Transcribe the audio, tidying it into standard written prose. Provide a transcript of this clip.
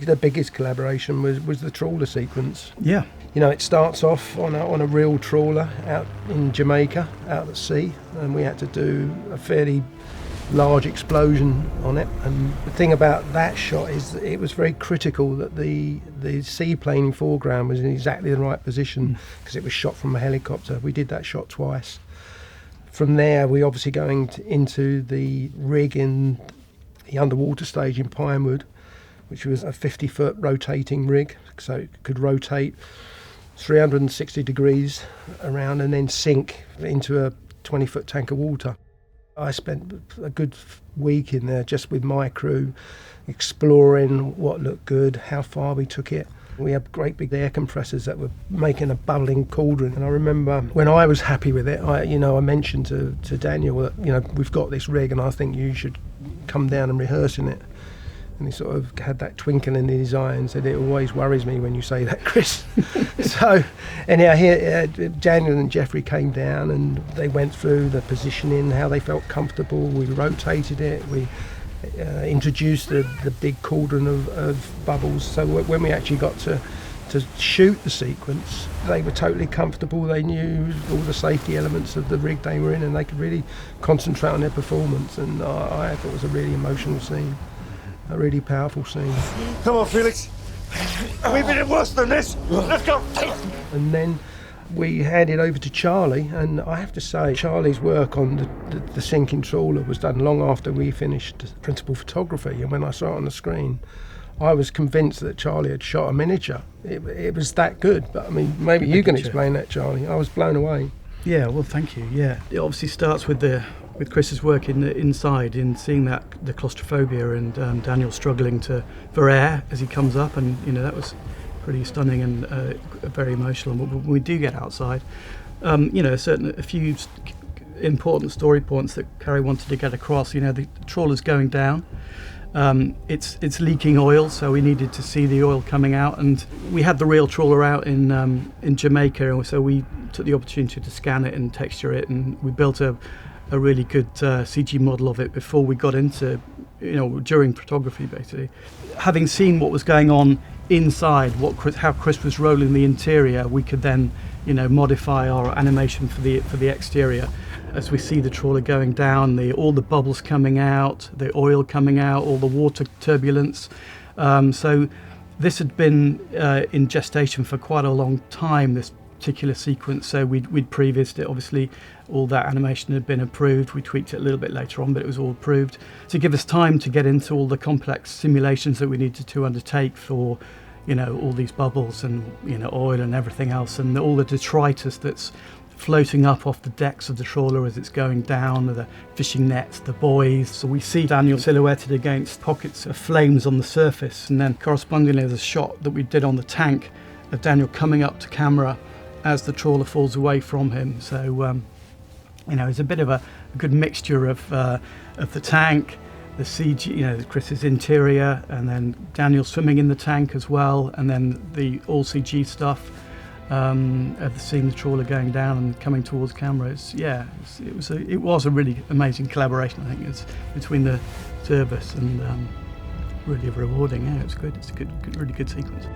the biggest collaboration was the trawler sequence. Yeah. You know, it starts off on a real trawler out in Jamaica, out at sea, and we had to do a fairly large explosion on it. And the thing about that shot is that it was very critical that the seaplane in foreground was in exactly the right position, because it was shot from a helicopter. We did that shot twice. From there, we obviously going into the rig in the underwater stage in Pinewood, which was a 50-foot rotating rig, so it could rotate 360 degrees around and then sink into a 20-foot tank of water. I spent a good week in there just with my crew, exploring what looked good, how far we took it. We had great big air compressors that were making a bubbling cauldron. And I remember when I was happy with it, I mentioned to Daniel that, we've got this rig and I think you should come down and rehearse in it. And he sort of had that twinkle in his eye and said, "It always worries me when you say that, Chris." So anyhow, here Daniel and Jeffrey came down and they went through the positioning, how they felt comfortable. We rotated it. We introduced the big cauldron of bubbles. So when we actually got to shoot the sequence, they were totally comfortable. They knew all the safety elements of the rig they were in, and they could really concentrate on their performance. And I thought it was a really emotional scene. A really powerful scene. Come on, Felix. We've been worse than this. Let's go. And then we handed over to Charlie, and I have to say, Charlie's work on the sinking trawler was done long after we finished principal photography. And when I saw it on the screen, I was convinced that Charlie had shot a miniature. It was that good. But I mean, maybe you can explain that, Charlie. I was blown away. Yeah, well, thank you. Yeah, it obviously starts with Chris's work inside, in seeing the claustrophobia and Daniel struggling for air as he comes up, and that was pretty stunning and very emotional. And when we do get outside, a few important story points that Carrie wanted to get across. The trawler's going down. It's leaking oil, so we needed to see the oil coming out, and we had the real trawler out in Jamaica, and so we took the opportunity to scan it and texture it, and we built a really good CG model of it before we got into, during photography, basically. Having seen what was going on inside, how Chris was rolling the interior, we could then, modify our animation for the exterior. As we see the trawler going down, all the bubbles coming out, the oil coming out, all the water turbulence. So this had been in gestation for quite a long time, this particular sequence. So we'd previewed it. Obviously, all that animation had been approved. We tweaked it a little bit later on, but it was all approved to give us time to get into all the complex simulations that we needed to undertake for, all these bubbles and, oil and everything else, and all the detritus that's floating up off the decks of the trawler as it's going down, the fishing nets, the buoys. So we see Daniel silhouetted against pockets of flames on the surface, and then correspondingly there's a shot that we did on the tank of Daniel coming up to camera as the trawler falls away from him. So it's a bit of a good mixture of the tank, the CG, Chris's interior, and then Daniel swimming in the tank as well, and then the all CG stuff of seeing the trawler going down and coming towards camera. It was a really amazing collaboration, I think, it's between the two of us, and really rewarding. Yeah, it's good. It's a really good sequence.